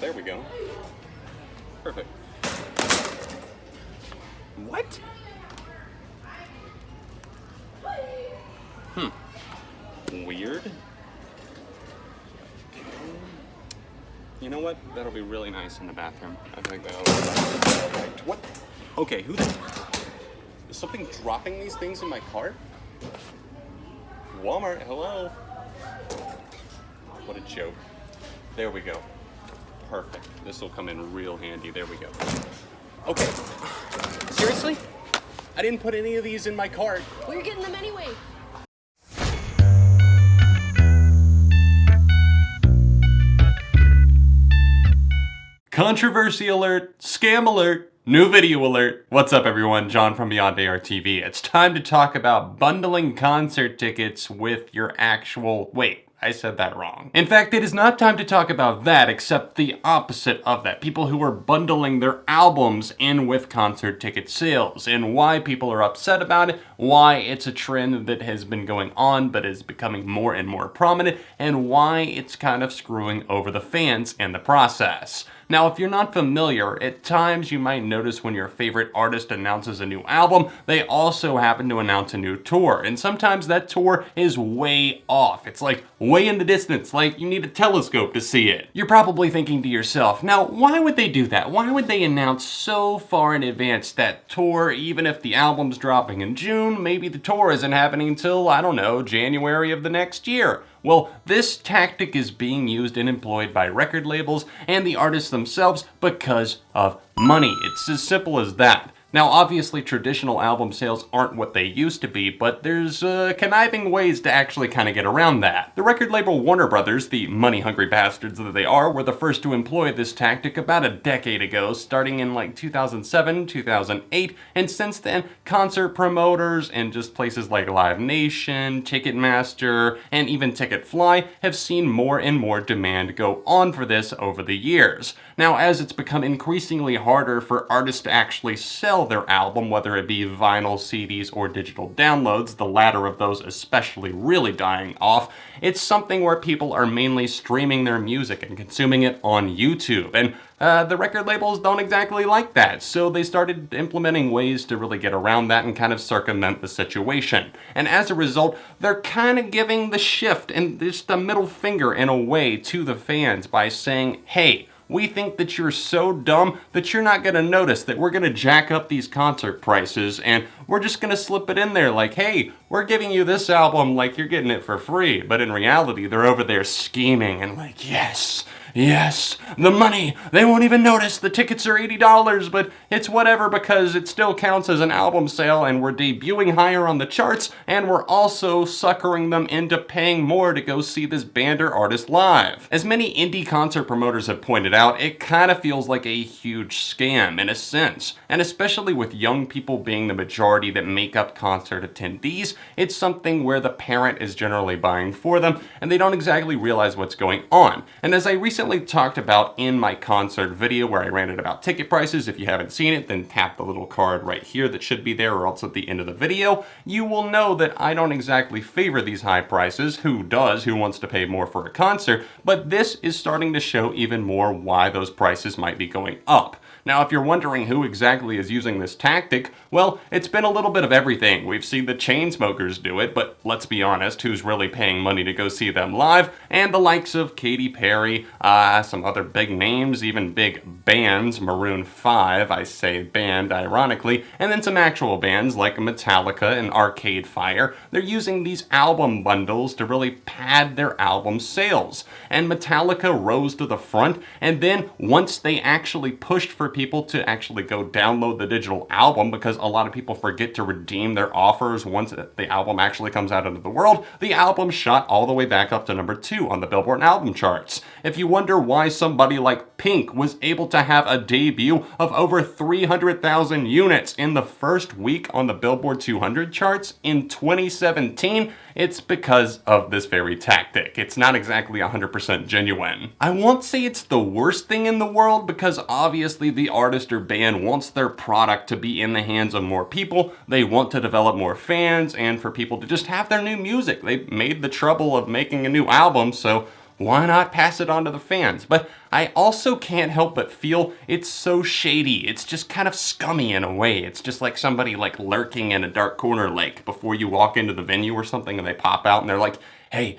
there we go. Perfect. What? Weird. You know what? That'll be really nice in the bathroom. I think that'll be perfect. What? Okay, is something dropping these things in my cart? Walmart, hello? What a joke. There we go. Perfect. This will come in real handy. There we go. Okay. Seriously? I didn't put any of these in my cart. Well, you're getting them anyway. Controversy alert, scam alert, new video alert. What's up everyone, John from Beyond ARTV. It's time to talk about bundling concert tickets with your actual, wait, I said that wrong. In fact, it is not time to talk about that, except the opposite of that. People who are bundling their albums in with concert ticket sales, and why people are upset about it, why it's a trend that has been going on but is becoming more and more prominent, and why it's kind of screwing over the fans in the process. Now, if you're not familiar, at times you might notice when your favorite artist announces a new album, they also happen to announce a new tour. And sometimes that tour is way off. It's like way in the distance, like you need a telescope to see it. You're probably thinking to yourself, now why would they do that? Why would they announce so far in advance that tour, even if the album's dropping in June, maybe the tour isn't happening until, I don't know, January of the next year? Well, this tactic is being used and employed by record labels and the artists themselves because of money. It's as simple as that. Now, obviously, traditional album sales aren't what they used to be, but there's conniving ways to actually kind of get around that. The record label Warner Brothers, the money-hungry bastards that they are, were the first to employ this tactic about a decade ago, starting in like 2007, 2008, and since then, concert promoters and just places like Live Nation, Ticketmaster, and even Ticketfly have seen more and more demand go on for this over the years. Now, as it's become increasingly harder for artists to actually sell their album, whether it be vinyl, CDs, or digital downloads, the latter of those especially really dying off, it's something where people are mainly streaming their music and consuming it on YouTube. And the record labels don't exactly like that, so they started implementing ways to really get around that and kind of circumvent the situation. And as a result, they're kind of giving the shift and just a middle finger in a way to the fans by saying, hey, we think that you're so dumb that you're not going to notice that we're going to jack up these concert prices and we're just going to slip it in there like, hey, we're giving you this album like you're getting it for free. But in reality, they're over there scheming and like, yes, the money. They won't even notice the tickets are $80, but it's whatever because it still counts as an album sale and we're debuting higher on the charts and we're also suckering them into paying more to go see this band or artist live. As many indie concert promoters have pointed out, it kind of feels like a huge scam in a sense. And especially with young people being the majority that make up concert attendees, it's something where the parent is generally buying for them and they don't exactly realize what's going on. And as I recently talked about in my concert video where I ranted about ticket prices, if you haven't seen it, then tap the little card right here that should be there or else at the end of the video, you will know that I don't exactly favor these high prices. Who does? Who wants to pay more for a concert? But this is starting to show even more why those prices might be going up. Now, if you're wondering who exactly is using this tactic, well, it's been a little bit of everything. We've seen the Chainsmokers do it, but let's be honest, who's really paying money to go see them live? And the likes of Katy Perry, some other big names, even big bands, Maroon 5, I say band ironically, and then some actual bands like Metallica and Arcade Fire. They're using these album bundles to really pad their album sales. And Metallica rose to the front, and then once they actually pushed for people to actually go download the digital album, because a lot of people forget to redeem their offers once the album actually comes out into the world, the album shot all the way back up to number 2 on the Billboard album charts. If you wonder why somebody like Pink was able to have a debut of over 300,000 units in the first week on the Billboard 200 charts in 2017, it's because of this very tactic. It's not exactly 100% genuine. I won't say it's the worst thing in the world because obviously the artist or band wants their product to be in the hands of more people. They want to develop more fans and for people to just have their new music. They made the trouble of making a new album, so why not pass it on to the fans? But I also can't help but feel it's so shady. It's just kind of scummy in a way. It's just like somebody like lurking in a dark corner, like before you walk into the venue or something, and they pop out and they're like, hey,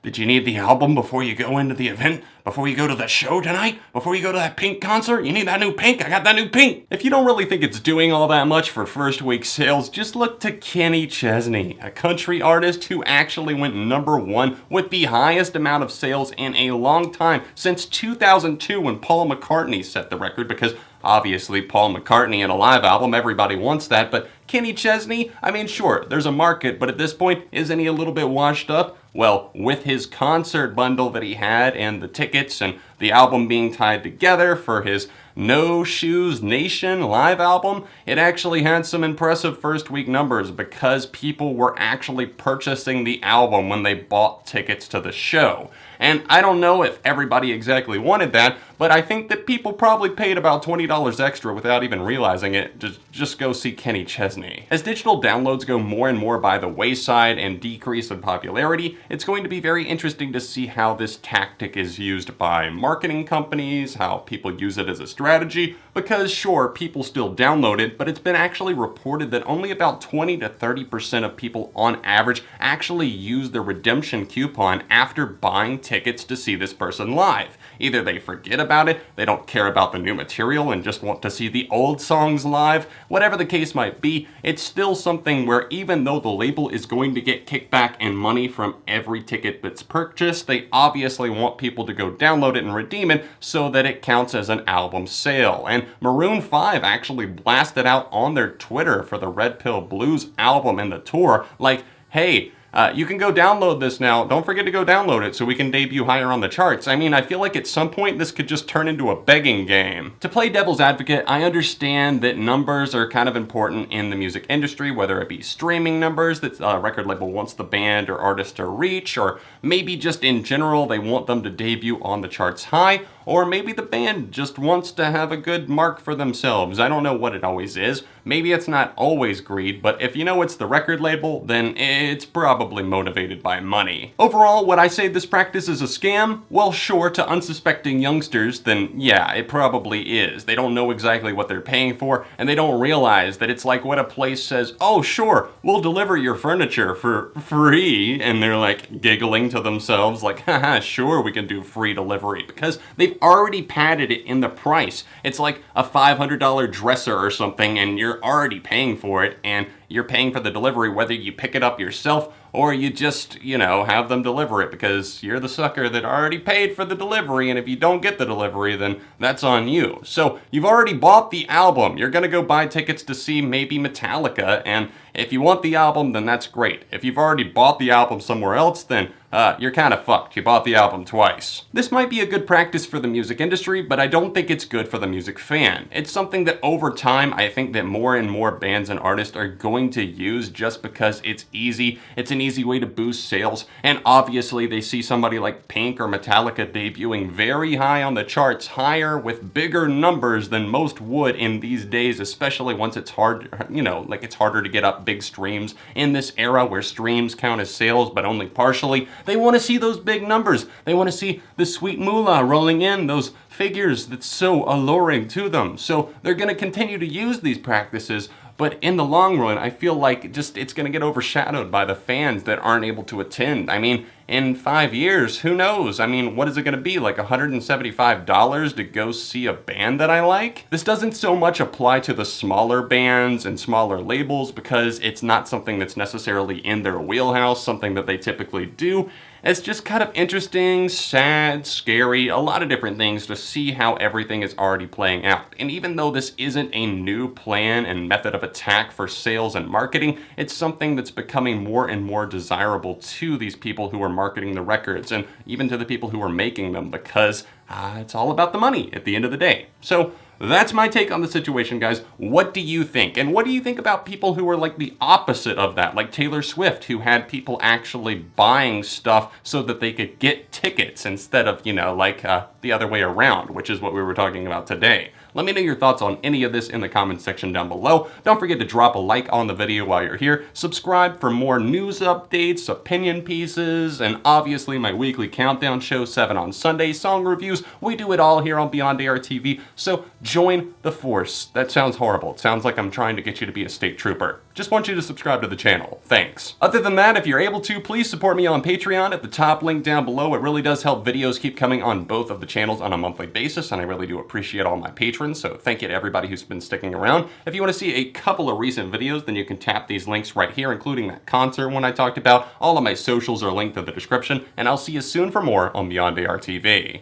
did you need the album before you go into the event? Before you go to the show tonight? Before you go to that Pink concert? You need that new Pink? I got that new Pink! If you don't really think it's doing all that much for first week sales, just look to Kenny Chesney, a country artist who actually went #1 with the highest amount of sales in a long time, since 2002 when Paul McCartney set the record, because obviously Paul McCartney in a live album, everybody wants that, but Kenny Chesney, I mean sure, there's a market, but at this point, isn't he a little bit washed up? Well, with his concert bundle that he had and the tickets and the album being tied together for his No Shoes Nation live album, it actually had some impressive first week numbers because people were actually purchasing the album when they bought tickets to the show. And I don't know if everybody exactly wanted that, but I think that people probably paid about $20 extra without even realizing it to just go see Kenny Chesney. As digital downloads go more and more by the wayside and decrease in popularity, it's going to be very interesting to see how this tactic is used by marketing companies, how people use it as a strategy, because sure, people still download it, but it's been actually reported that only about 20 to 30% of people on average actually use the redemption coupon after buying tickets to see this person live. Either they forget about it, they don't care about the new material and just want to see the old songs live. Whatever the case might be, it's still something where even though the label is going to get kickback and money from every ticket that's purchased, they obviously want people to go download it and redeem it so that it counts as an album sale. And Maroon 5 actually blasted out on their Twitter for the Red Pill Blues album and the tour, like, hey, you can go download this now. Don't forget to go download it so we can debut higher on the charts. I mean, I feel like at some point this could just turn into a begging game. To play devil's advocate, I understand that numbers are kind of important in the music industry, whether it be streaming numbers that a record label wants the band or artist to reach, or maybe just in general they want them to debut on the charts high, or maybe the band just wants to have a good mark for themselves. I don't know what it always is. Maybe it's not always greed, but if you know it's the record label, then it's probably motivated by money. Overall, would I say this practice is a scam? Well, sure, to unsuspecting youngsters, then yeah, it probably is. They don't know exactly what they're paying for, and they don't realize that it's like when a place says, oh sure, we'll deliver your furniture for free, and they're like giggling to themselves like, haha, sure we can do free delivery, because they've already padded it in the price. It's like a $500 dresser or something, and you're already paying for it, and you're paying for the delivery whether you pick it up yourself or you just, have them deliver it because you're the sucker that already paid for the delivery, and if you don't get the delivery, then that's on you. So you've already bought the album. You're gonna go buy tickets to see maybe Metallica, and if you want the album, then that's great. If you've already bought the album somewhere else, then you're kind of fucked. You bought the album twice. This might be a good practice for the music industry, but I don't think it's good for the music fan. It's something that over time, I think that more and more bands and artists are going to use just because it's easy. It's an easy way to boost sales, and obviously they see somebody like Pink or Metallica debuting very high on the charts, higher with bigger numbers than most would in these days, especially once it's hard, it's harder to get up big streams in this era where streams count as sales but only partially. They want to see those big numbers. They want to see the sweet moolah rolling in, those figures that's so alluring to them. So they're going to continue to use these practices, but in the long run, I feel like it's going to get overshadowed by the fans that aren't able to attend. I mean, in 5 years, who knows? I mean, what is it going to be, like $175 to go see a band that I like? This doesn't so much apply to the smaller bands and smaller labels because it's not something that's necessarily in their wheelhouse, something that they typically do. It's just kind of interesting, sad, scary, a lot of different things to see how everything is already playing out. And even though this isn't a new plan and method of attack for sales and marketing, it's something that's becoming more and more desirable to these people who are marketing the records and even to the people who are making them because it's all about the money at the end of the day. So that's my take on the situation, guys. What do you think? And what do you think about people who are like the opposite of that, like Taylor Swift, who had people actually buying stuff so that they could get tickets instead of, the other way around, which is what we were talking about today. Let me know your thoughts on any of this in the comments section down below. Don't forget to drop a like on the video while you're here. Subscribe for more news updates, opinion pieces, and obviously my weekly countdown show, 7 on Sunday, song reviews. We do it all here on Beyond ARTV, so join the force. That sounds horrible. It sounds like I'm trying to get you to be a state trooper. Just want you to subscribe to the channel. Thanks. Other than that, if you're able to, please support me on Patreon at the top link down below. It really does help videos keep coming on both of the channels on a monthly basis, and I really do appreciate all my patrons, so thank you to everybody who's been sticking around. If you want to see a couple of recent videos, then you can tap these links right here, including that concert one I talked about. All of my socials are linked in the description, and I'll see you soon for more on Beyond ARTV.